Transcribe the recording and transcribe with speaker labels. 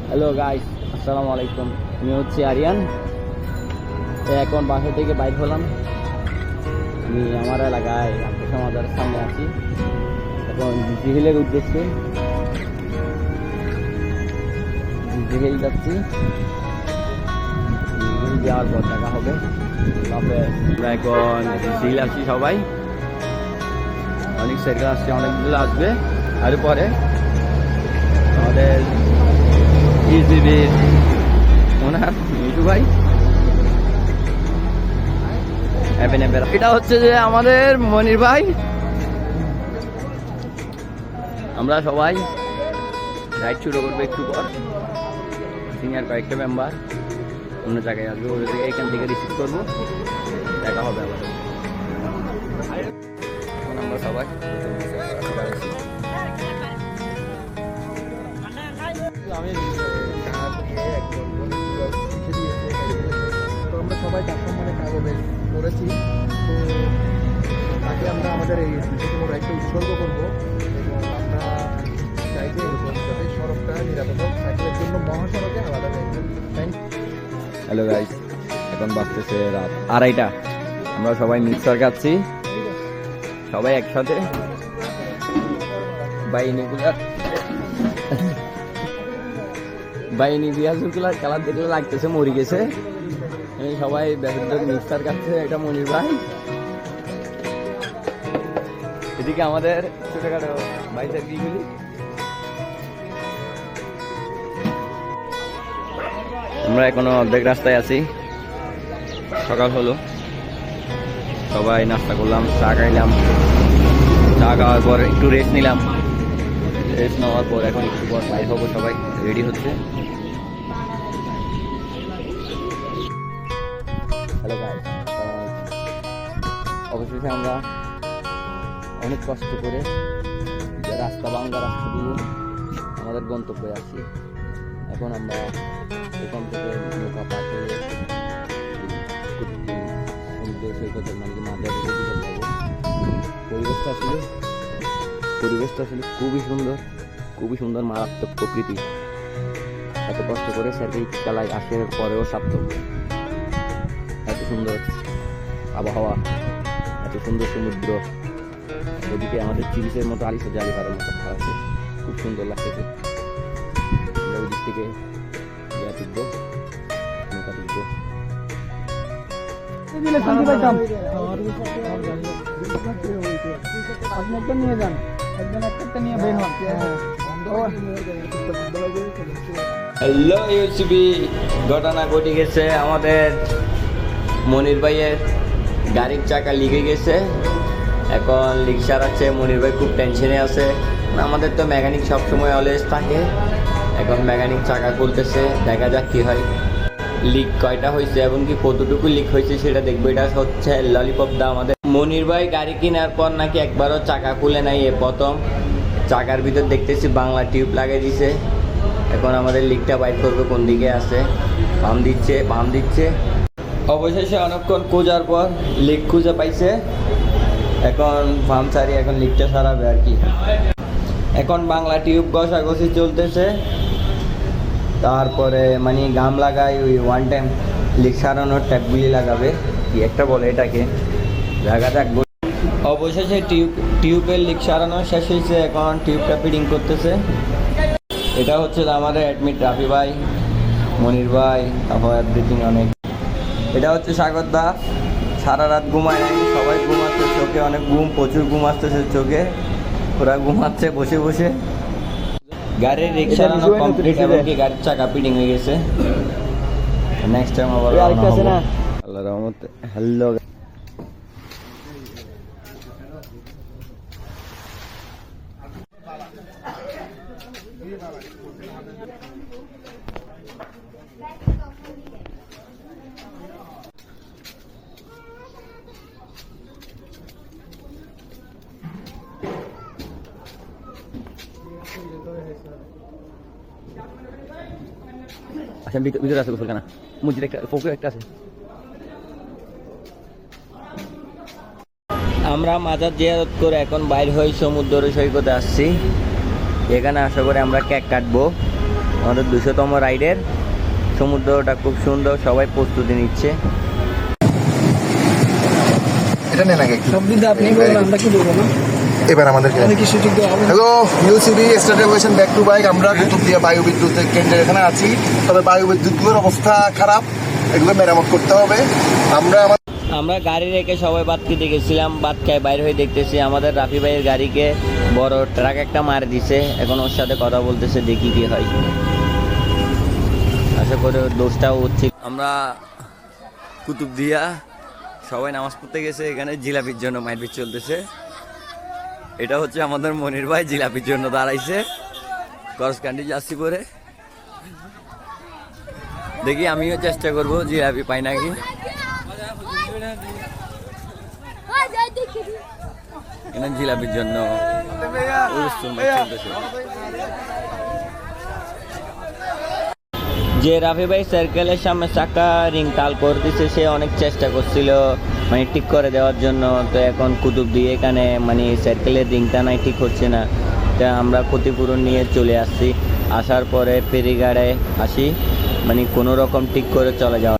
Speaker 1: Hello guys, আসসালামু আলাইকুম। আমি হচ্ছি আরিয়ান। এখন বাসা থেকে বাইর হলাম। আমি আমার এলাকায় আত্মীয় সমাজের সামনে আছি। এখন জিহিলের উদ্দেশ্যে জিহিল যাচ্ছি। জিহিল যাওয়ার পর দেখা হবে। তবে আমরা এখন জিহিল আছি সবাই। অনেক সাইকেল আসছে, অনেকগুলো আসবে। আর পরে আমাদের ইজিবির ওনার মিঠু ভাই, এটা হচ্ছে যে আমাদের মনির ভাই। আমরা সবাই রাইড শুরু করবো একটু পর। সিনিয়র কয়েকটা মেম্বার অন্য জায়গায় আসবে, ওদের থেকে এখান থেকে রিসিভ করবো, দেখা হবে আমাদের। এখন আমরা সবাই
Speaker 2: আমরা সবাই তার সম্মানে কাগজে করেছি। তো তাকে আমরা আমাদের এই বিশেষতম রাইডটা উৎসর্গ করবো এবং আমরা চাইছি এরকম যাতে সড়কটা নিরাপদ হোক, সাইকেলের জন্য মহাসড়কে আলাদা রাখবেন।
Speaker 1: হ্যালো গাইস, এখন বাজতেছে রাত 2:30। আমরা সবাই মিক্সার খাচ্ছি, সবাই একসাথে। বাইনি বিয়াজুগুলার কালার দেখলে লাগতেছে মরে গেছে। সবাই মিক্সার খাচ্ছে। এটা মনির ভাই, এদিকে আমাদের ছোটখাটো ভাইদের দিগুলি। আমরা এখনো অর্ধেক রাস্তায় আছি। সকাল হলো, সবাই নাস্তা করলাম, চা খাইলাম। চা খাওয়ার পর একটু রেস্ট নিলাম। রেস্ট নেওয়ার পর এখন একটু পর বাইর হবো, সবাই রেডি হচ্ছে। হ্যালো গাইস, অবশেষে আমরা অনেক কষ্ট করে রাস্তা ভাঙ্গা রাস্তা দিয়ে আমাদের গন্তব্যে আসি। এখন আমরা এখান থেকে নৌকা পার করে সমুদ্র সৈকতের মানে মাঝে যাবো। পরিবেশটা আসলে খুবই সুন্দর, মারাত্মক প্রকৃতি। এত কষ্ট করে স্যারকে চালায় আসার পরেও সার্থক। এত সুন্দর আবহাওয়া, এত সুন্দর সমুদ্র, ওদিকে আমাদের চিরিসের মতো আলিশা জালি করার মতো আছে, খুব সুন্দর লাগতেছে। আমরা ওই দিক থেকে টিকবো, নৌকা টিকবো। হ্যালো ইউসিবি, ঘটনা ঘটে গেছে। আমাদের মনির ভাইয়ের গাড়ির চাকা লিকে গেছে। এখন লিক সারাচ্ছে। মনির ভাই খুব টেনশনে আছে। আমাদের তো মেকানিক সবসময় অলওয়েজ থাকে। এখন মেকানিক চাকা খুলতেছে, দেখা যাক কি হয়। লিক কয়টা হয়েছে এবং কি কতটুকু লিক হয়েছে সেটা দেখবো। এটা হচ্ছে ললিপপ দা আমাদের মনির ভাই গাড়ি কেনার পর নাকি একবারও চাকা খুলে নাই, এ প্রথম। চাকার ভিতর দেখতেছি বাংলা টিউব লাগিয়ে দিছে। এখন আমাদের লিকটা বাইর করবে কোন দিকে আছে। বাম দিচ্ছে। অবশেষে অনেকক্ষণ খোঁজার পর লিক খুঁজে পাইছে। এখন ফার্ম সারি, এখন লিকটা সারাবে আর কি। এখন বাংলা টিউব ঘষাঘষি চলতেছে। তারপরে মানে গাম লাগাই, ওই ওয়ান টাইম লিক সারানোর ট্যাপগুলি লাগাবে, কি একটা বলে এটাকে, দেখা যাক। অবশেষে টিউবের লিক সারানো শেষ হয়েছে। এখন টিউবটা ফিটিং করতেছে। এটা হচ্ছে আমাদের অ্যাডমিট রাফি ভাই, মনির ভাই, তারপর এভরিথিং অনেক। এটা হচ্ছে স্বাগত দা, সারা রাত ঘুমায় নাই। সবাই ঘুমাচ্ছে, চোখে অনেক ঘুম, প্রচুর ঘুম আসতেছে চোখে। ওরা ঘুমাচ্ছে বসে বসে। গাড়ির রিক্সা সারানো কমপ্লিট এবং কি গাড়ির চাকা ফিটিং হয়ে গেছে। নেক্সট টাইম আবার আল্লাহর রহমতে। হ্যালো আচ্ছা, ভিতরে আছে গোসলখানা, মসজিদ একটা, পুকুর একটা আছে। আমরা মাজার জিয়ারত করে এখন বাইর হয়ে সমুদ্র সৈকতে আসছি। এখানে আশা করি আমরা কেক কাটবো আমাদের 200তম রাইডের। সমুদ্রটা খুব সুন্দর, সবাই প্রস্তুতি নিচ্ছে।
Speaker 2: এটা নেন আগে একটু।
Speaker 3: সব দিন আপনি বলুন, আমরা কি বলবো না?
Speaker 2: এবার আমাদেরকে
Speaker 3: আমাদের কি সুযোগ দেওয়া হবে?
Speaker 2: হ্যালো ইউসিবি স্টার্টেশন ব্যাক টু বাইক। আমরা কুতুবদিয়া বায়ু বিদ্যুৎ কেন্দ্রের এখানে আছি। তবে বায়ু বিদ্যুৎগুলোর অবস্থা খারাপ, এগুলো মেরামত করতে হবে।
Speaker 1: আমরা গাড়ি রেখে সবাই বাদ খেতে গেছিলাম, বাদ খাই বাইরে হয়ে দেখতেছি আমাদের রাফি ভাইয়ের গাড়িকে বড় ট্রাক একটা মারে দিছে। এখন ওর সাথে কথা বলতেছে, দেখি কি হয়। আশা করি ওর দোষটাও হচ্ছে। আমরা কুতুবদিয়া সবাই নামাজ পড়তে গেছে, এখানে জিলাপির জন্য মারপিট চলতেছে। এটা হচ্ছে আমাদের মনির ভাই জিলাপির জন্য দাঁড়াইছে করসকান্ডি জার্সি পরে। দেখি আমিও চেষ্টা করব জিলাপি পাই নাকি। এখানে জিলাপির জন্য চলতেছে। যে রাফি ভাই সার্কেলের সামনে চাকা রিং টাল করে দিচ্ছে, সে অনেক চেষ্টা করছিল মানে ঠিক করে দেওয়ার জন্য। তো এখন কুতুব দিয়ে এখানে মানে সার্কেলের রিংটা নাই, ঠিক হচ্ছে না। তা আমরা ক্ষতিপূরণ নিয়ে চলে আসছি। আসার পরে ফেরিঘাটে আসি, মানে কোনো রকম ঠিক করে চলে যাওয়া।